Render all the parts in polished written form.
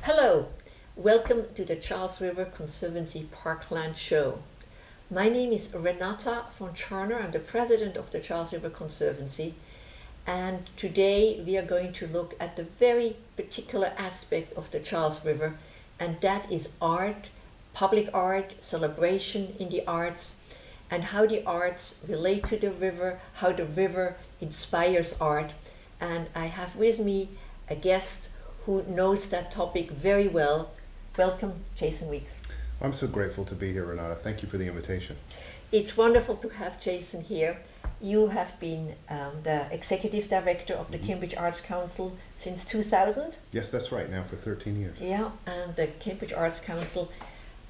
Hello, welcome to the Charles River Conservancy Parkland Show. My name is Renata von Tscharner. I'm the president of the Charles River Conservancy, and today we are going to look at the very particular aspect of the Charles River, and that is art, public art, celebration in the arts, and how the arts relate to the river, how the river inspires art. And I have with me a guest who knows that topic very well. Welcome, Jason Weeks. I'm so grateful to be here, Renata. Thank you for the invitation. It's wonderful to have Jason here. You have been the executive director of the Cambridge Arts Council since 2000. Yes, that's right, now for 13 years. Yeah, and the Cambridge Arts Council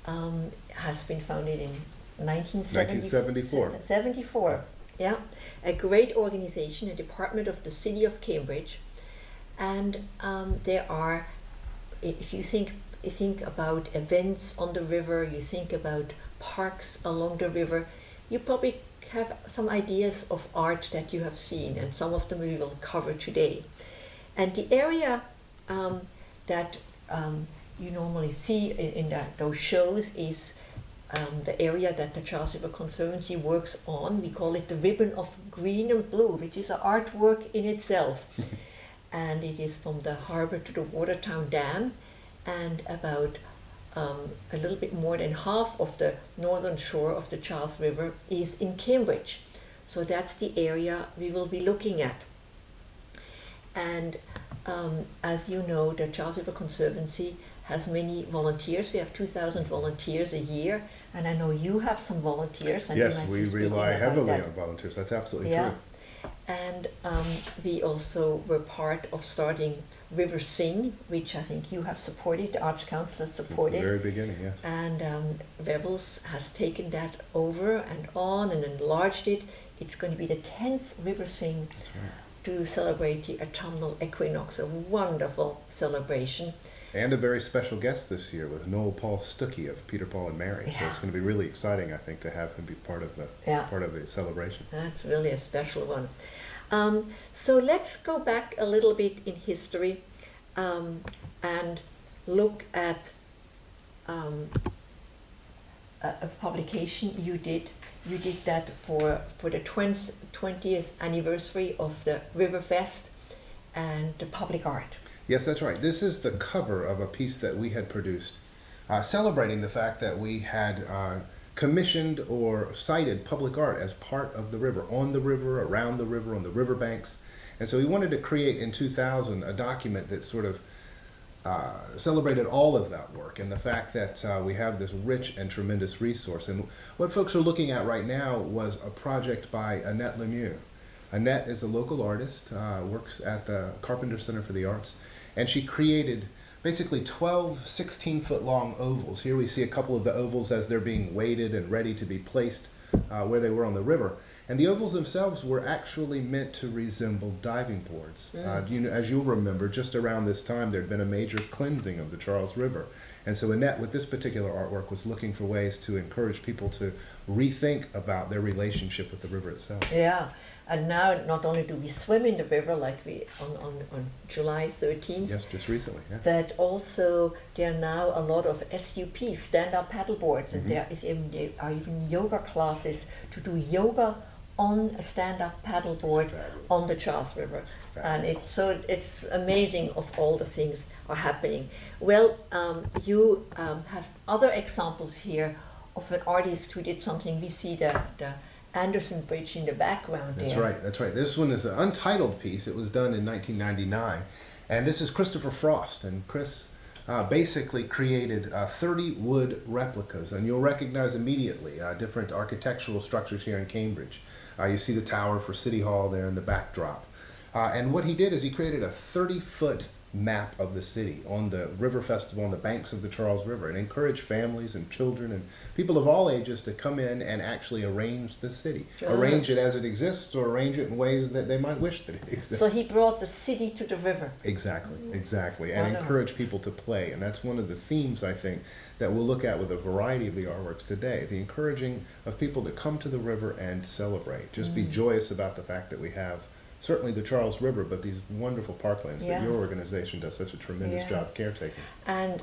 has been founded in 1974. 74, yeah. A great organization, a department of the city of Cambridge. And there are, if you think about events on the river, you think about parks along the river, you probably have some ideas of art that you have seen, and some of them we will cover today. And the area that you normally see in those shows is the area that the Charles River Conservancy works on. We call it the ribbon of green and blue, which is an artwork in itself. And it is from the harbor to the Watertown Dam, and about a little bit more than half of the northern shore of the Charles River is in Cambridge. So that's the area we will be looking at. And as you know, the Charles River Conservancy has many volunteers. We have 2,000 volunteers a year, and I know you have some volunteers. And yes, we rely heavily on volunteers. That's absolutely true. And we also were part of starting River Sing, which I think you have supported, the Arts Council has supported. Since the very beginning, yes. And Rebels has taken that over and on and enlarged it. It's going to be the 10th River Sing to celebrate the autumnal equinox, a wonderful celebration. And a very special guest this year with Noel Paul Stuckey of Peter, Paul and Mary. Yeah. So it's going to be really exciting, I think, to have him be part of the celebration. That's really a special one. So let's go back a little bit in history and look at a publication you did. You did that for the 20th anniversary of the River Fest and the public art. Yes, that's right. This is the cover of a piece that we had produced celebrating the fact that we had commissioned or cited public art as part of the river, on the river, around the river, on the riverbanks. And so we wanted to create in 2000 a document that sort of celebrated all of that work and the fact that we have this rich and tremendous resource. And what folks are looking at right now was a project by Annette Lemieux. Annette is a local artist, works at the Carpenter Center for the Arts, and she created basically 12 16-foot long ovals. Here we see a couple of the ovals as they're being weighted and ready to be placed where they were on the river. And the ovals themselves were actually meant to resemble diving boards. As you'll remember, just around this time there had been a major cleansing of the Charles River. And so Annette, with this particular artwork, was looking for ways to encourage people to rethink about their relationship with the river itself. Yeah. And now not only do we swim in the river like we on July 13th. Yes, just recently. Yeah. But also there are now a lot of SUPs, stand-up paddle boards, and there are even yoga classes to do yoga on a stand-up paddle board on the Charles River. And it's amazing of all the things are happening. Well, you have other examples here of an artist who did something. We see the Anderson Bridge in the background there. That's right. This one is an untitled piece. It was done in 1999. And this is Christopher Frost. And Chris basically created 30 wood replicas. And you'll recognize immediately different architectural structures here in Cambridge. You see the tower for City Hall there in the backdrop. And what he did is he created a 30-foot map of the city on the River Festival on the banks of the Charles River, and encourage families and children and people of all ages to come in and actually arrange the city. Arrange it as it exists, or arrange it in ways that they might wish that it exists. So he brought the city to the river. Exactly. And encourage people to play. And that's one of the themes, I think, that we'll look at with a variety of the artworks today. The encouraging of people to come to the river and celebrate. Just be joyous about the fact that we have certainly the Charles River, but these wonderful parklands that Yeah. your organization does such a tremendous Yeah. job caretaking. And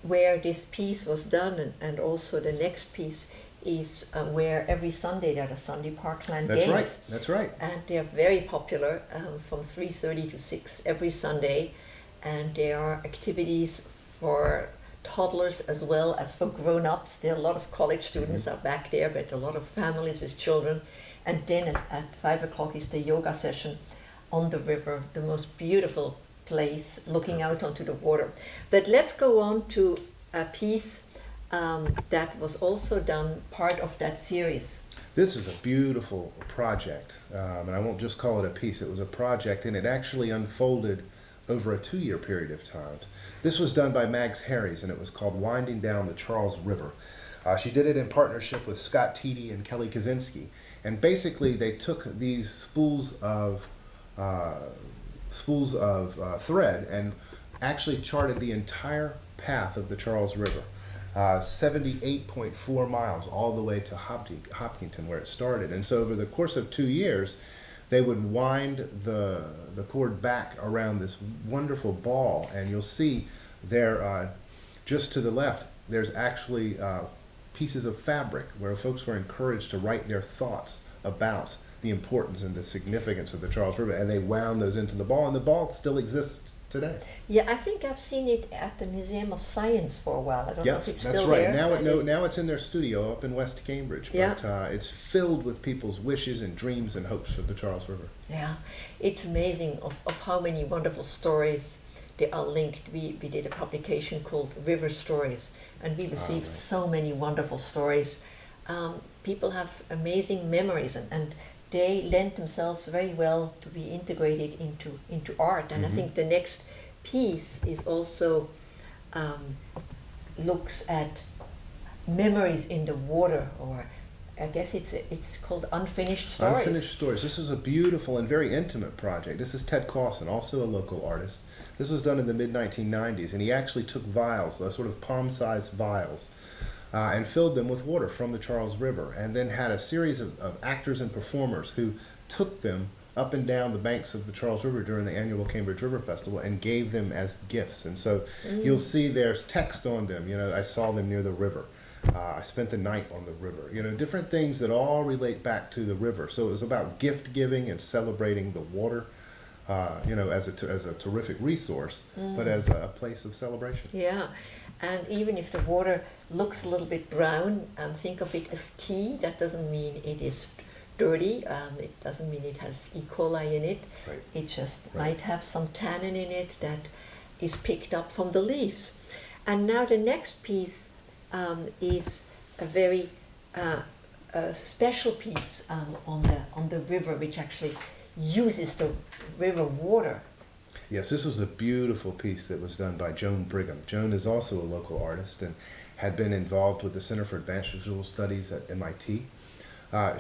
where this piece was done, and also the next piece is where every Sunday there are Sunday Parkland That's games. right. That's right. And they are very popular from 3:30 to 6 every Sunday. And there are activities for toddlers as well as for grown-ups. There are a lot of college students are back there, but a lot of families with children. And then at 5 o'clock is the yoga session on the river, the most beautiful place looking out onto the water. But let's go on to a piece that was also done, part of that series. This is a beautiful project, and I won't just call it a piece. It was a project, and it actually unfolded over a 2-year period of time. This was done by Mags Harries, and it was called Winding Down the Charles River. She did it in partnership with Scott Teedy and Kelly Kaczynski. And basically, they took these spools of thread and actually charted the entire path of the Charles River, 78.4 miles all the way to Hopkinton, where it started. And so over the course of 2 years, they would wind the cord back around this wonderful ball, and you'll see there, just to the left, there's actually pieces of fabric where folks were encouraged to write their thoughts about the importance and the significance of the Charles River, and they wound those into the ball, and the ball still exists today. Yeah, I think I've seen it at the Museum of Science for a while. I don't know if it's that's still right. there. Now it's in their studio up in West Cambridge, Yeah. but it's filled with people's wishes and dreams and hopes for the Charles River. Yeah, it's amazing of how many wonderful stories they are linked. We did a publication called River Stories, and we received right. so many wonderful stories. People have amazing memories, and they lend themselves very well to be integrated into art. And I think the next piece is also looks at memories in the water, or I guess it's called Unfinished Stories. Unfinished Stories. This is a beautiful and very intimate project. This is Ted Clausen, also a local artist. This was done in the mid-1990s, and he actually took vials, those sort of palm-sized vials, and filled them with water from the Charles River, and then had a series of actors and performers who took them up and down the banks of the Charles River during the annual Cambridge River Festival and gave them as gifts. And so you'll see there's text on them. You know, I saw them near the river. I spent the night on the river. You know, different things that all relate back to the river. So it was about gift giving and celebrating the water, you know, as a terrific resource, but as a place of celebration. Yeah, and even if the water looks a little bit brown, think of it as tea. That doesn't mean it is dirty. It doesn't mean it has E. coli in it. Right. It just Right. might have some tannin in it that is picked up from the leaves. And now the next piece is a very special piece on the river, which actually uses the river water. Yes, this was a beautiful piece that was done by Joan Brigham. Joan is also a local artist and had been involved with the Center for Advanced Visual Studies at MIT.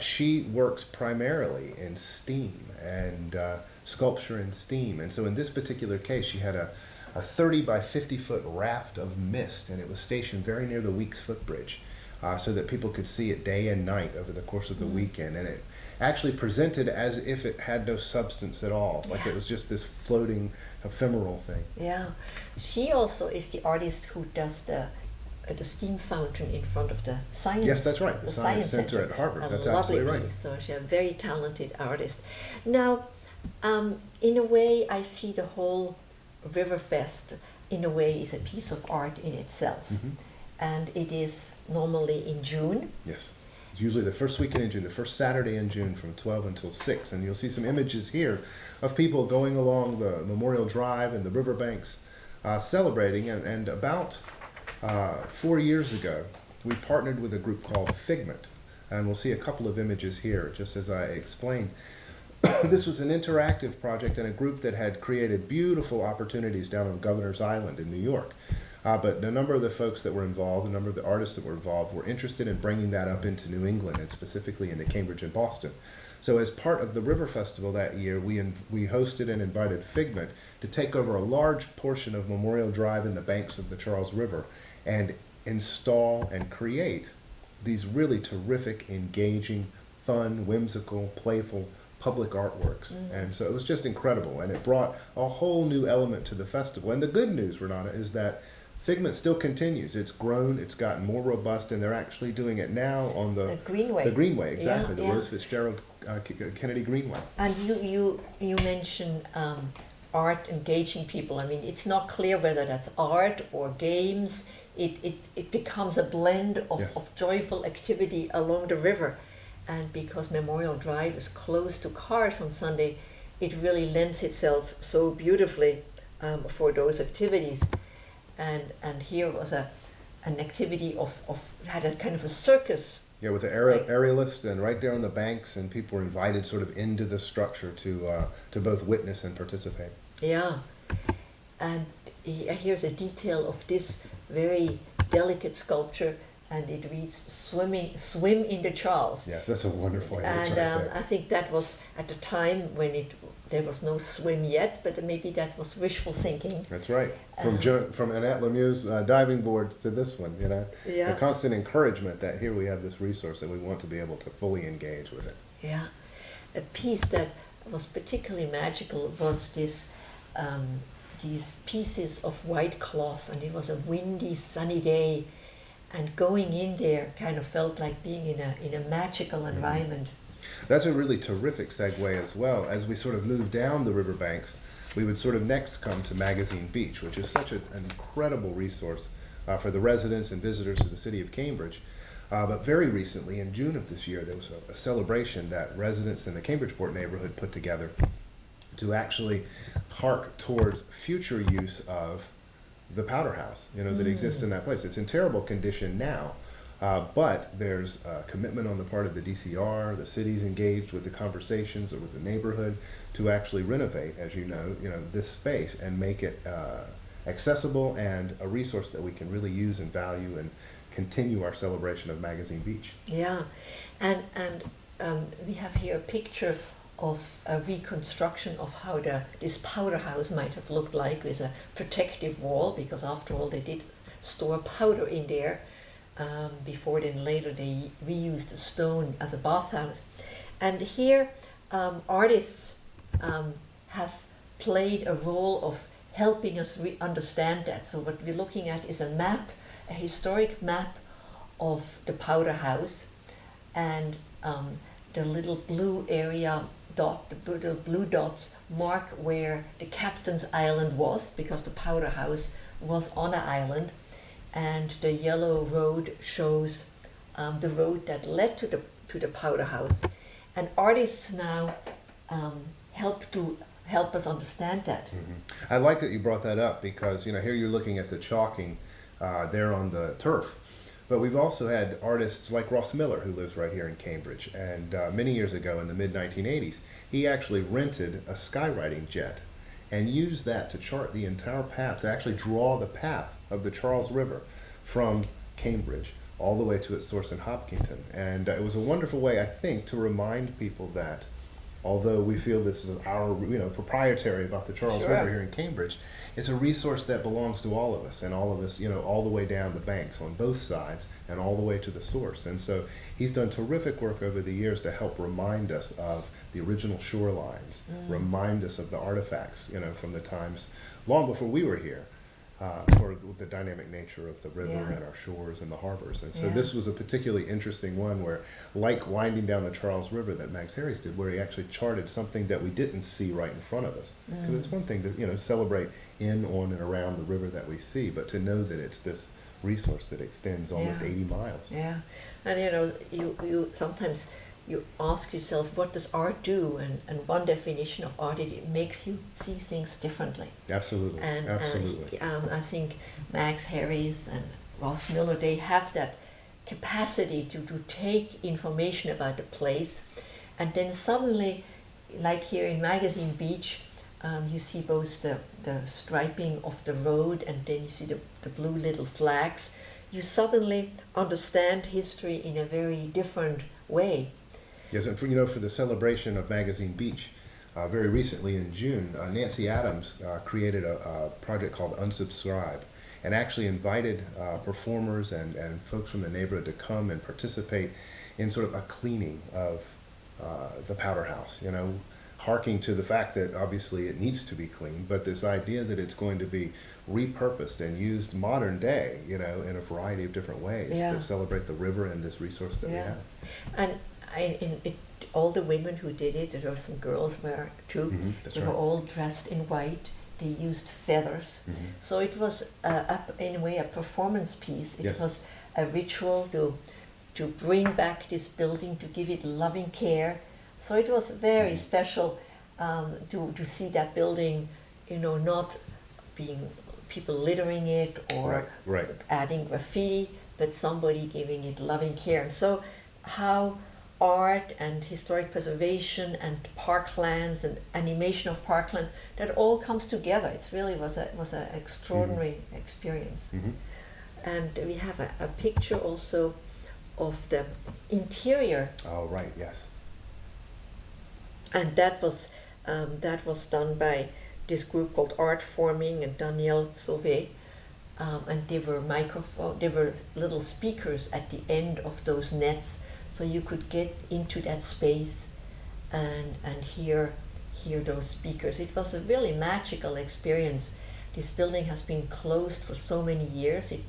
She works primarily in steam and sculpture in steam. And so in this particular case, she had a 30 by 50 foot raft of mist, and it was stationed very near the Weeks Footbridge so that people could see it day and night over the course of the weekend. And it actually presented as if it had no substance at all, like it was just this floating ephemeral thing. Yeah, she also is the artist who does the steam fountain in front of the science. Yes, that's right. The Science Center at Harvard. That's absolutely right. Piece. So she's a very talented artist. Now, in a way, I see the whole Riverfest in a way is a piece of art in itself, and it is normally in June. Yes. It's usually the first weekend in June, the first Saturday in June from 12 until 6. And you'll see some images here of people going along the Memorial Drive and the riverbanks celebrating. And about 4 years ago, we partnered with a group called Figment. And we'll see a couple of images here, just as I explained. This was an interactive project and a group that had created beautiful opportunities down on Governor's Island in New York. But a number of the folks that were involved, a number of the artists that were involved, were interested in bringing that up into New England and specifically into Cambridge and Boston. So as part of the River Festival that year, we hosted and invited Figment to take over a large portion of Memorial Drive in the banks of the Charles River and install and create these really terrific, engaging, fun, whimsical, playful public artworks. And so it was just incredible, and it brought a whole new element to the festival. And the good news, Renata, is that Figment still continues. It's grown, it's gotten more robust, and they're actually doing it now on the Greenway. The Greenway, exactly, Yeah, the Rose Fitzgerald Kennedy Greenway. And you mentioned art engaging people. I mean, it's not clear whether that's art or games. It becomes a blend of, Yes. of joyful activity along the river. And because Memorial Drive is closed to cars on Sunday, it really lends itself so beautifully for those activities. And here was an activity had a kind of a circus. Yeah, with the aerialist and right there on the banks, and people were invited sort of into the structure to both witness and participate. Yeah, and here's a detail of this very delicate sculpture, and it reads "Swim in the Charles." Yes, that's a wonderful image And right there. I think that was at the time when there was no swim yet, but maybe that was wishful thinking. That's right. From Annette Lemieux's diving boards to this one, you know, Yeah. the constant encouragement that here we have this resource and we want to be able to fully engage with it. Yeah, a piece that was particularly magical was these pieces of white cloth, and it was a windy, sunny day, and going in there kind of felt like being in a magical environment. That's a really terrific segue as well. As we sort of move down the riverbanks, we would sort of next come to Magazine Beach, which is such an incredible resource for the residents and visitors of the city of Cambridge. But very recently, in June of this year, there was a celebration that residents in the Cambridgeport neighborhood put together to actually hark towards future use of the powder house, you know, that exists in that place. It's in terrible condition now, but there's a commitment on the part of the DCR, the city's engaged with the conversations or with the neighborhood to actually renovate, as you know, this space and make it accessible and a resource that we can really use and value and continue our celebration of Magazine Beach. Yeah, and we have here a picture of a reconstruction of how this powder house might have looked like, with a protective wall, because after all they did store powder in there. Before then later they reused the stone as a bathhouse. And here artists have played a role of helping us understand that. So what we're looking at is a map, a historic map of the powder house, and the little blue area dot, the blue dots mark where the captain's island was, because the powder house was on an island, and the yellow road shows the road that led to the powder house. And artists now help us understand that. I like that you brought that up, because here you're looking at the chalking there on the turf, but we've also had artists like Ross Miller, who lives right here in Cambridge, and many years ago in the mid-1980s he actually rented a skywriting jet and used that to chart the entire path, to actually draw the path of the Charles River from Cambridge all the way to its source in Hopkinton. And it was a wonderful way, I think, to remind people that although we feel this is our proprietary about the Charles River here in Cambridge, it's a resource that belongs to all of us, and all of us, all the way down the banks on both sides and all the way to the source. And so he's done terrific work over the years to help remind us of the original shorelines, remind us of the artifacts, from the times long before we were here, for the dynamic nature of the river and our shores and the harbors. And so this was a particularly interesting one where, like winding down the Charles River that Max Harries did, where he actually charted something that we didn't see right in front of us. Because it's one thing to celebrate in, on, and around the river that we see, but to know that it's this resource that extends almost 80 miles. Yeah, and you sometimes you ask yourself, what does art do? And one definition of art, it makes you see things differently. Absolutely, absolutely. And I think Max Harries and Ross Miller, they have that capacity to take information about the place, and then suddenly, like here in Magazine Beach, you see both the striping of the road, and then you see the blue little flags. You suddenly understand history in a very different way. Yes, and for the celebration of Magazine Beach, very recently in June, Nancy Adams created a project called Unsubscribe, and actually invited performers and folks from the neighborhood to come and participate in sort of a cleaning of the Powder House, you know, harking to the fact that obviously it needs to be cleaned, but this idea that it's going to be repurposed and used modern day, you know, in a variety of different ways Yeah. to celebrate the river and this resource that we Yeah. have. And all the women who did it, there were some girls there too, That's they right. were all dressed in white. They used feathers. So it was, in a way, a performance piece. It Yes. was a ritual to bring back this building, to give it loving care. So it was very special to see that building, you know, not being people littering it or Right. adding graffiti, but somebody giving it loving care. And so how art and historic preservation and parklands and animation of parklands, that all comes together. It really was an extraordinary experience. And we have a picture also of the interior, Oh, right, yes. and that was done by this group called Art Forming and Danielle Sauvé. And there were little speakers at the end of those nets, so you could get into that space and hear those speakers. It was a really magical experience. This building has been closed for so many years. It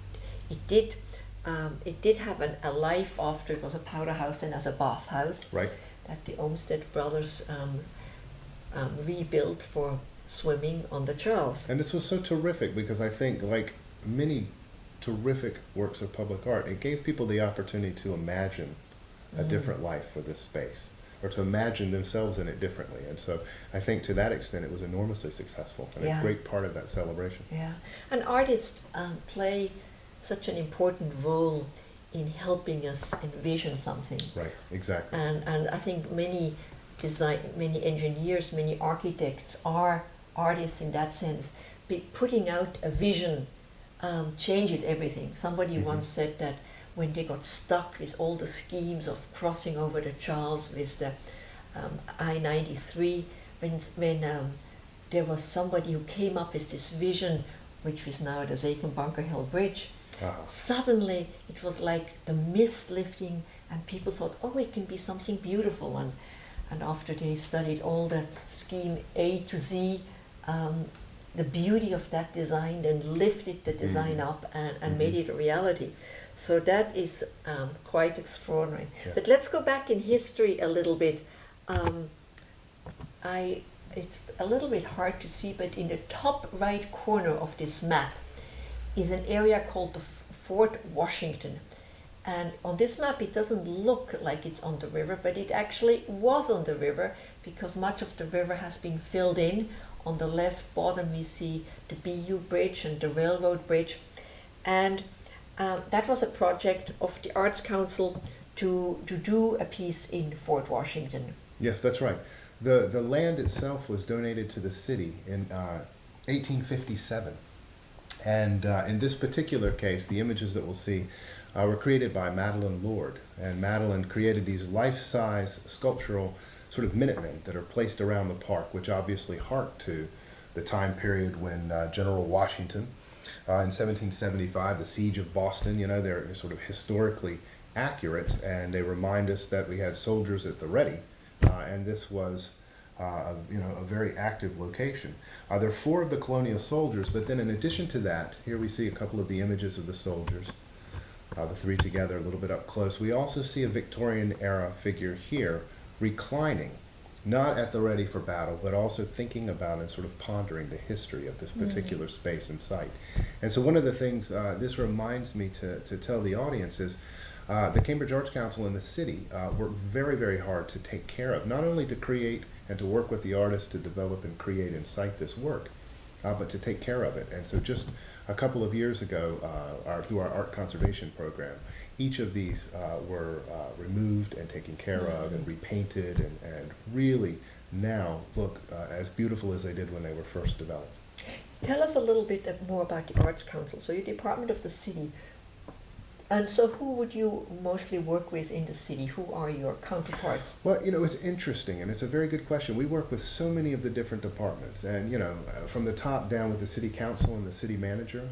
did have a life after it was a powder house and as a bathhouse. Right. That the Olmsted brothers rebuilt for swimming on the Charles. And this was so terrific because I think, like many terrific works of public art, it gave people the opportunity to imagine a different life for this space, or to imagine themselves in it differently. And so I think to that extent it was enormously successful and Yeah. a great part of that celebration. Yeah, and artists play such an important role in helping us envision something. Right, exactly. And I think many engineers, many architects are artists in that sense. Putting out a vision changes everything. Somebody once said that when they got stuck with all the schemes of crossing over the Charles with the I-93, when there was somebody who came up with this vision, which is now the Bunker Hill Bridge, suddenly it was like the mist lifting, and people thought, oh, it can be something beautiful. And after they studied all the scheme A to Z, the beauty of that design then lifted the design up and made it a reality. So that is quite extraordinary. Yeah. But let's go back in history a little bit. It's a little bit hard to see, but in the top right corner of this map is an area called the Fort Washington. And on this map it doesn't look like it's on the river, but it actually was on the river because much of the river has been filled in. On the left bottom we see the BU Bridge and the railroad bridge. And that was a project of the Arts Council to do a piece in Fort Washington. Yes, that's right. The land itself was donated to the city in 1857. And in this particular case, the images that we'll see were created by Madeline Lord. And Madeline created these life-size sculptural sort of Minutemen that are placed around the park, which obviously hark to the time period when General Washington, in 1775, the siege of Boston, you know, they're sort of historically accurate, and they remind us that we had soldiers at the ready, and this was a very active location. There are 4 of the colonial soldiers, but then in addition to that, here we see a couple of the images of the soldiers, the 3 together a little bit up close. We also see a Victorian era figure here reclining, not at the ready for battle, but also thinking about and sort of pondering the history of this particular space and site. And so one of the things this reminds me to tell the audience is the Cambridge Arts Council and the city worked very, very hard to take care of, not only to create and to work with the artists to develop and create and cite this work, but to take care of it. And so just a couple of years ago, through our art conservation program, each of these were removed and taken care of and repainted and really now look as beautiful as they did when they were first developed. Tell us a little bit more about the Arts Council. So you're department of the city. And so who would you mostly work with in the city? Who are your counterparts? Well, you know, it's interesting, and it's a very good question. We work with so many of the different departments, and, you know, from the top down with the city council and the city manager.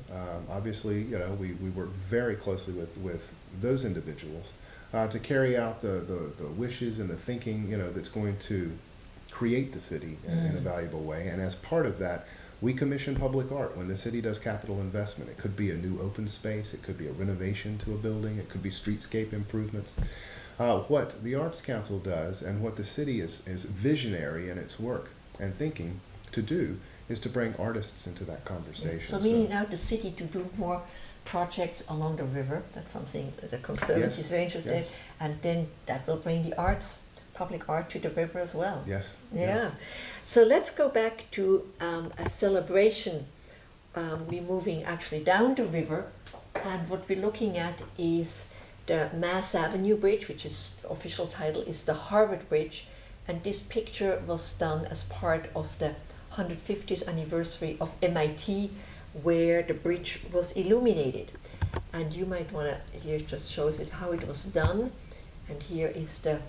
Obviously, you know, we work very closely with those individuals. to carry out the wishes and the thinking, that's going to create the city in a valuable way. And as part of that, we commission public art when the city does capital investment. It could be a new open space, it could be a renovation to a building, it could be streetscape improvements. What the Arts Council does and what the city is visionary in its work and thinking to do is to bring artists into that conversation. So meaning now the city to do more projects along the river, that's something the Conservancy is very interested in, and then that will bring the arts, public art to the river as well. Yes. Yeah. So let's go back to a celebration. We're moving actually down the river, and what we're looking at is the Mass Avenue Bridge, which is official title is the Harvard Bridge, and this picture was done as part of the 150th anniversary of MIT, where the bridge was illuminated. And you might want to, here just shows it how it was done, and here is that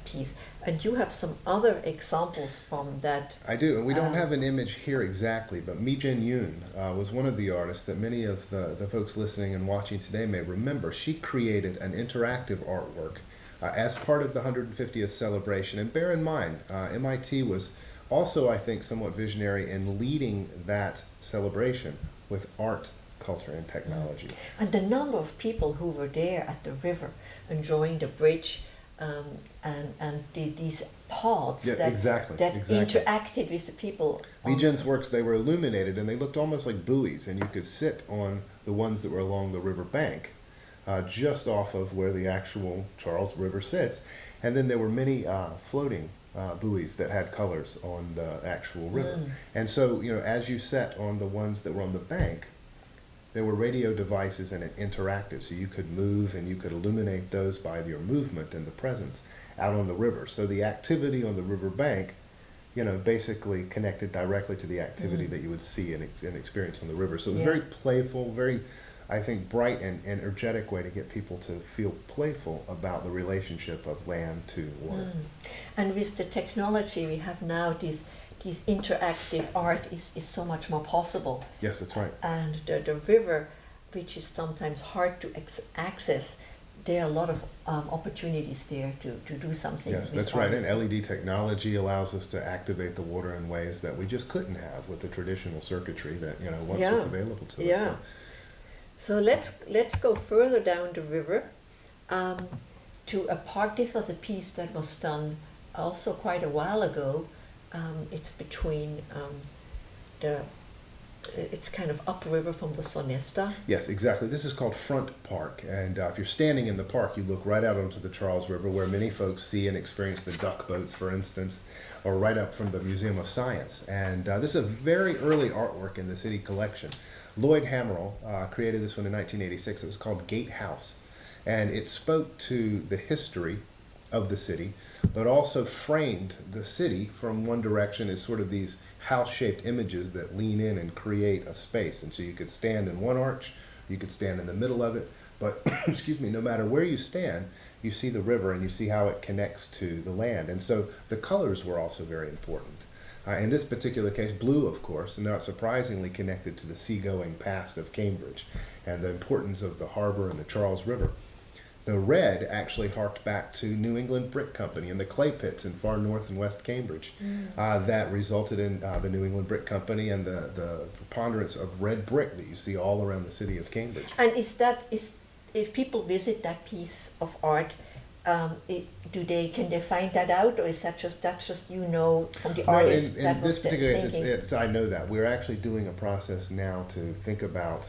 piece. And you have some other examples from that. I do, and we don't have an image here exactly, but Mi Jin Yoon was one of the artists that many of the folks listening and watching today may remember. She created an interactive artwork as part of the 150th celebration. And bear in mind, MIT was also, I think, somewhat visionary in leading that celebration with art, culture, and technology. And the number of people who were there at the river enjoying the bridge, and these pods that interacted with the people. Mi Jin's works, they were illuminated and they looked almost like buoys, and you could sit on the ones that were along the river bank, just off of where the actual Charles River sits. And then there were many floating buoys that had colors on the actual river. And so, as you sat on the ones that were on the bank, there were radio devices and it interacted, so you could move and you could illuminate those by your movement and the presence out on the river. So the activity on the river bank, basically connected directly to the activity that you would see and experience on the river. So it was very playful, very, I think, bright and energetic way to get people to feel playful about the relationship of land to water. And with the technology we have now, these interactive art is so much more possible. Yes, that's right. And the river, which is sometimes hard to access, there are a lot of opportunities there to do something. Yes, that's right. And LED technology allows us to activate the water in ways that we just couldn't have with the traditional circuitry that once was available to us. Yeah. So let's go further down the river to a park. This was a piece that was done also quite a while ago. It's between it's kind of upriver from the Sonesta. Yes, exactly. This is called Front Park, and if you're standing in the park, you look right out onto the Charles River, where many folks see and experience the duck boats, for instance, or right up from the Museum of Science. And this is a very early artwork in the city collection. Lloyd Hammerall created this one in 1986. It was called Gatehouse, and it spoke to the history of the city, but also framed the city from one direction as sort of these house-shaped images that lean in and create a space. And so you could stand in one arch, you could stand in the middle of it, but excuse me, no matter where you stand, you see the river and you see how it connects to the land. And so the colors were also very important. In this particular case, blue, of course, and not surprisingly connected to the seagoing past of Cambridge and the importance of the harbor and the Charles River. The red actually harked back to New England Brick Company and the clay pits in far north and west Cambridge. That resulted in the New England Brick Company and the preponderance of red brick that you see all around the city of Cambridge. And if people visit that piece of art, can they find that out, or is that's just from the artist? In this particular case, I know that we're actually doing a process now to think about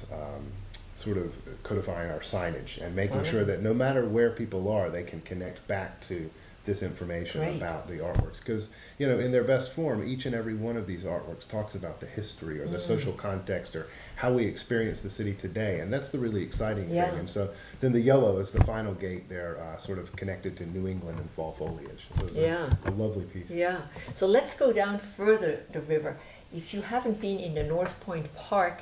sort of codifying our signage and making sure that no matter where people are, they can connect back to this information about the artworks. Because, in their best form, each and every one of these artworks talks about the history or the social context or how we experience the city today. And that's the really exciting thing. And so then the yellow is the final gate there, sort of connected to New England and fall foliage. So it's a lovely piece. Yeah. So let's go down further the river. If you haven't been in the North Point Park,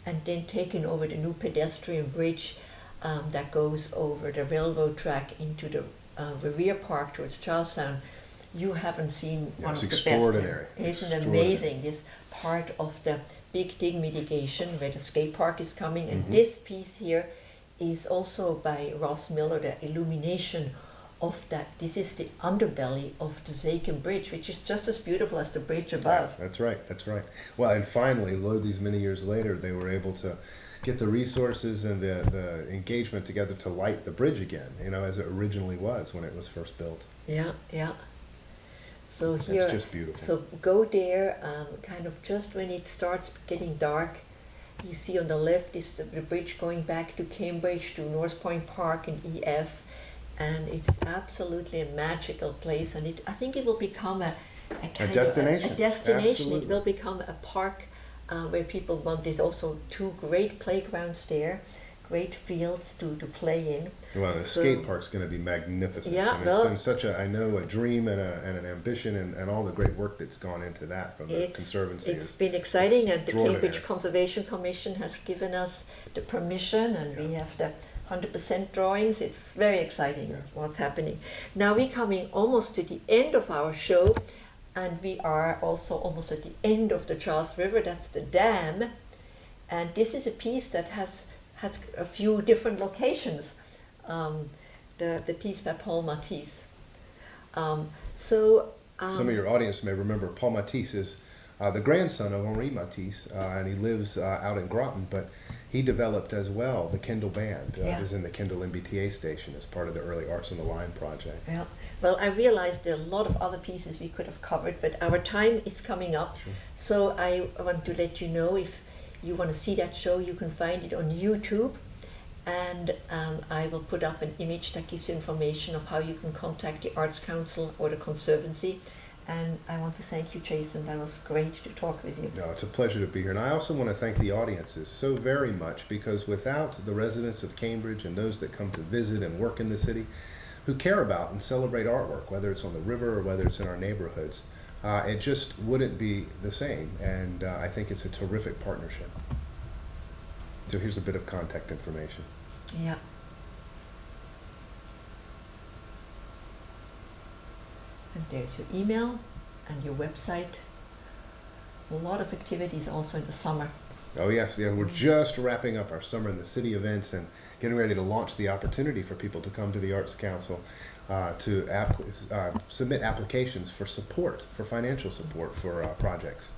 and then taken over the new pedestrian bridge that goes over the railroad track into the Revere Park towards Charlestown, you haven't seen one of the best. Extraordinary. Isn't it amazing? This part of the Big Dig mitigation where the skate park is coming, and this piece here is also by Ross Miller, the illumination of that. This is the underbelly of the Zaken Bridge, which is just as beautiful as the bridge above. That's right. That's right. Well, and finally, these many years later, they were able to get the resources and the engagement together to light the bridge again, as it originally was when it was first built. Yeah, yeah. So It's here, just beautiful. so go there, kind of just when it starts getting dark. You see on the left is the bridge going back to Cambridge, to North Point Park and EF, and it's absolutely a magical place. And I think it will become a kind destination. Of a destination. Absolutely. It will become a park where people want. There's also 2 great playgrounds there, great fields to play in. Well, the skate park's going to be magnificent. Yeah, I mean, it's been such a dream and an ambition, and all the great work that's gone into that from the Conservancy. It's been exciting, and the extraordinary. Cambridge Conservation Commission has given us the permission, and we have the 100% drawings. It's very exciting what's happening. Now we're coming almost to the end of our show, and we are also almost at the end of the Charles River. That's the dam, and this is a piece that has had a few different locations. The piece by Paul Matisse. Some of your audience may remember Paul Matisse is the grandson of Henri Matisse, and he lives out in Groton, but he developed as well the Kendall Band. It was in the Kendall MBTA station as part of the early Arts on the Line project. Yeah. Well, I realized there are a lot of other pieces we could have covered, but our time is coming up. Sure. So I want to let you know, if you want to see that show, you can find it on YouTube. And I will put up an image that gives you information of how you can contact the Arts Council or the Conservancy. And I want to thank you, Jason. That was great to talk with you. No, it's a pleasure to be here. And I also want to thank the audiences so very much, because without the residents of Cambridge and those that come to visit and work in the city who care about and celebrate artwork, whether it's on the river or whether it's in our neighborhoods, it just wouldn't be the same. And I think it's a terrific partnership. So here's a bit of contact information. Yeah. And there's your email and your website. A lot of activities also in the summer. Oh yes, yeah, we're just wrapping up our summer in the city events and getting ready to launch the opportunity for people to come to the Arts Council to submit applications for support, for financial support for projects.